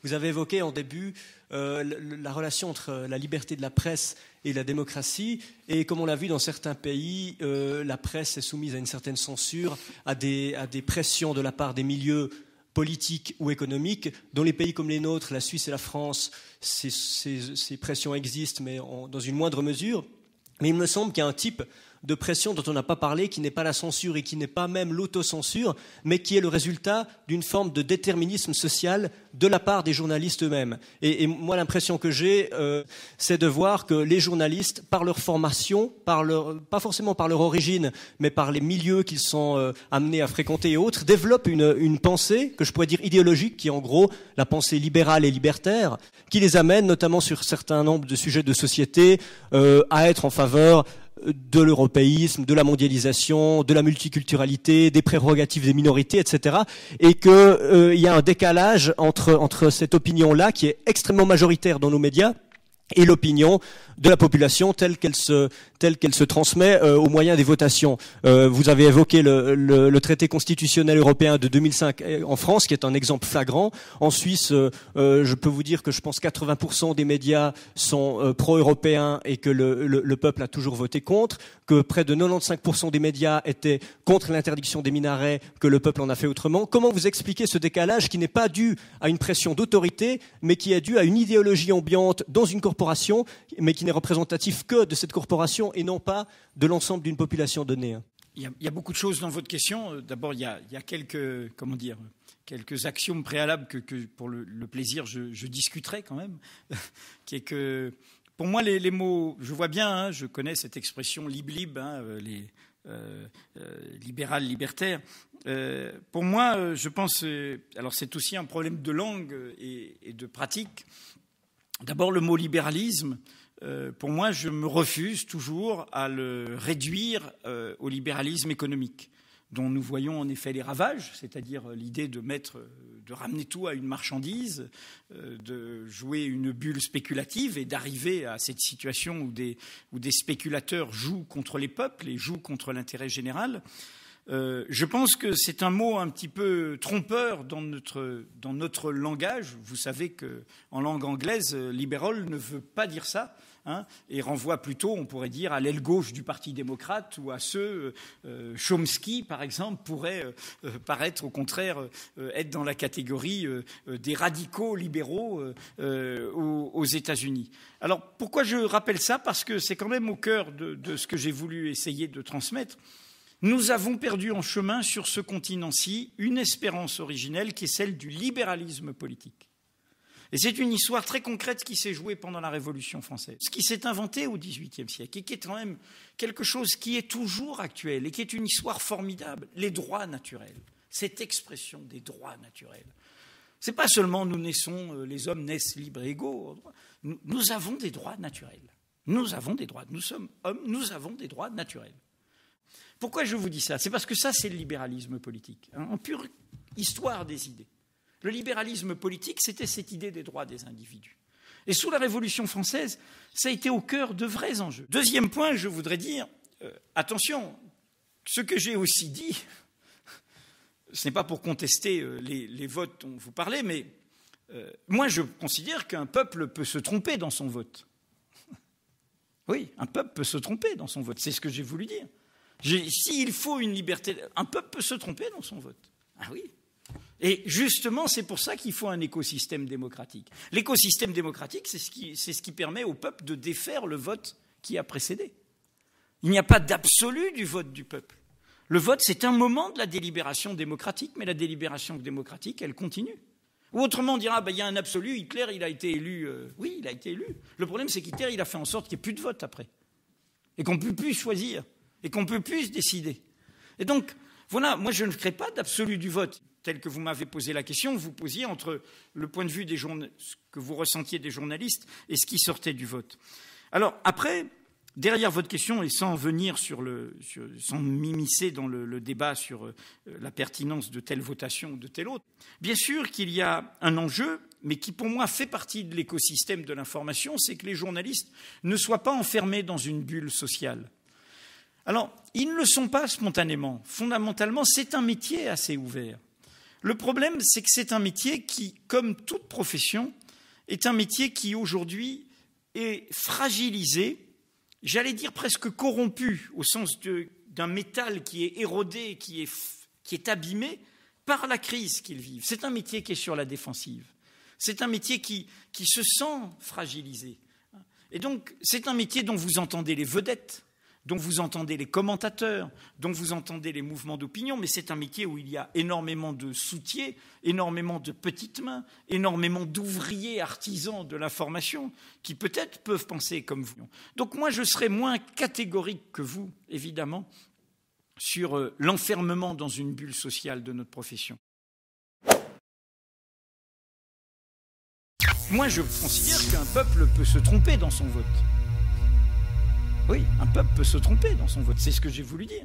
Vous avez évoqué en début la relation entre la liberté de la presse et la démocratie. Et comme on l'a vu dans certains pays, la presse est soumise à une certaine censure, à des pressions de la part des milieux politiques ou économiques. Dans les pays comme les nôtres, la Suisse et la France, ces pressions existent, mais dans une moindre mesure. Mais il me semble qu'il y a un type de pression dont on n'a pas parlé, qui n'est pas la censure et qui n'est pas même l'autocensure, mais qui est le résultat d'une forme de déterminisme social de la part des journalistes eux-mêmes. Et moi, l'impression que j'ai, c'est de voir que les journalistes, par leur formation, pas forcément par leur origine, mais par les milieux qu'ils sont amenés à fréquenter et autres, développent une pensée, que je pourrais dire idéologique, qui est en gros la pensée libérale et libertaire, qui les amène, notamment sur certains nombres de sujets de société, à être en faveur de l'européisme, de la mondialisation, de la multiculturalité, des prérogatives des minorités, etc. Et qu'il y a un décalage entre cette opinion-là, qui est extrêmement majoritaire dans nos médias, et l'opinion de la population telle qu'elle se transmet au moyen des votations. Vous avez évoqué le traité constitutionnel européen de 2005 en France, qui est un exemple flagrant. En Suisse, je peux vous dire que je pense 80% des médias sont pro-européens et que le peuple a toujours voté contre, que près de 95% des médias étaient contre l'interdiction des minarets, que le peuple en a fait autrement. Comment vous expliquez ce décalage qui n'est pas dû à une pression d'autorité, mais qui est dû à une idéologie ambiante dans une corporation, mais qui n'est représentatif que de cette corporation et non pas de l'ensemble d'une population donnée? Il y a beaucoup de choses dans votre question. D'abord, il y a quelques axiomes préalables que pour le plaisir, je discuterai quand même. Qui est que, pour moi, les mots, je vois bien, je connais cette expression lib-lib, les libéral, libertaire. Pour moi, je pense, alors c'est aussi un problème de langue et de pratique. D'abord, le mot libéralisme, pour moi, je me refuse toujours à le réduire au libéralisme économique, dont nous voyons en effet les ravages, c'est-à-dire l'idée de ramener tout à une marchandise, de jouer une bulle spéculative et d'arriver à cette situation où des spéculateurs jouent contre les peuples et jouent contre l'intérêt général. Je pense que c'est un mot un petit peu trompeur dans notre langage. Vous savez qu'en langue anglaise, libéral ne veut pas dire ça, et renvoie plutôt, on pourrait dire, à l'aile gauche du Parti démocrate ou à ceux, Chomsky par exemple, pourrait paraître au contraire être dans la catégorie des radicaux libéraux aux États-Unis. Alors pourquoi je rappelle ça? Parce que c'est quand même au cœur de ce que j'ai voulu essayer de transmettre. Nous avons perdu en chemin sur ce continent-ci une espérance originelle qui est celle du libéralisme politique. Et c'est une histoire très concrète qui s'est jouée pendant la Révolution française, ce qui s'est inventé au XVIIIe siècle et qui est quand même quelque chose qui est toujours actuel et qui est une histoire formidable. Les droits naturels, cette expression des droits naturels. Ce n'est pas seulement les hommes naissent libres et égaux. Nous avons des droits naturels. Nous avons des droits. Nous sommes hommes, nous avons des droits naturels. Pourquoi je vous dis ça? C'est parce que ça, c'est le libéralisme politique, en pure histoire des idées. Le libéralisme politique, c'était cette idée des droits des individus. Et sous la Révolution française, ça a été au cœur de vrais enjeux. Deuxième point, je voudrais dire, attention, ce que j'ai aussi dit, ce n'est pas pour contester les votes dont vous parlez, mais moi, je considère qu'un peuple peut se tromper dans son vote. Oui, un peuple peut se tromper dans son vote, c'est ce que j'ai voulu dire. S'il faut une liberté, un peuple peut se tromper dans son vote. Ah oui. Et justement, c'est pour ça qu'il faut un écosystème démocratique. L'écosystème démocratique, c'est ce qui permet au peuple de défaire le vote qui a précédé. Il n'y a pas d'absolu du vote du peuple. Le vote, c'est un moment de la délibération démocratique, mais la délibération démocratique, elle continue. Ou autrement, on dira, il y a un absolu, Hitler, il a été élu. Oui, il a été élu. Le problème, c'est qu'Hitler, il a fait en sorte qu'il n'y ait plus de vote après. Et qu'on ne peut plus choisir. Et qu'on ne peut plus décider. Et donc, voilà, moi je ne crée pas d'absolu du vote. Tel que vous m'avez posé la question, vous posiez entre le point de vue ce que vous ressentiez des journalistes et ce qui sortait du vote. Alors après, derrière votre question, et sans venir sans m'immiscer dans le débat sur la pertinence de telle votation ou de telle autre, bien sûr qu'il y a un enjeu, mais qui pour moi fait partie de l'écosystème de l'information, c'est que les journalistes ne soient pas enfermés dans une bulle sociale. Alors, ils ne le sont pas spontanément. Fondamentalement, c'est un métier assez ouvert. Le problème, c'est que c'est un métier qui, comme toute profession, est un métier qui aujourd'hui est fragilisé, j'allais dire presque corrompu, au sens d'un métal qui est érodé, qui est abîmé par la crise qu'ils vivent. C'est un métier qui est sur la défensive. C'est un métier qui se sent fragilisé. Et donc, c'est un métier dont vous entendez les vedettes, dont vous entendez les commentateurs, dont vous entendez les mouvements d'opinion, mais c'est un métier où il y a énormément de soutiers, énormément de petites mains, énormément d'ouvriers artisans de l'information qui peut-être peuvent penser comme vous. Donc moi, je serais moins catégorique que vous, évidemment, sur l'enfermement dans une bulle sociale de notre profession. Moi, je considère qu'un peuple peut se tromper dans son vote. Oui, un peuple peut se tromper dans son vote, c'est ce que j'ai voulu dire.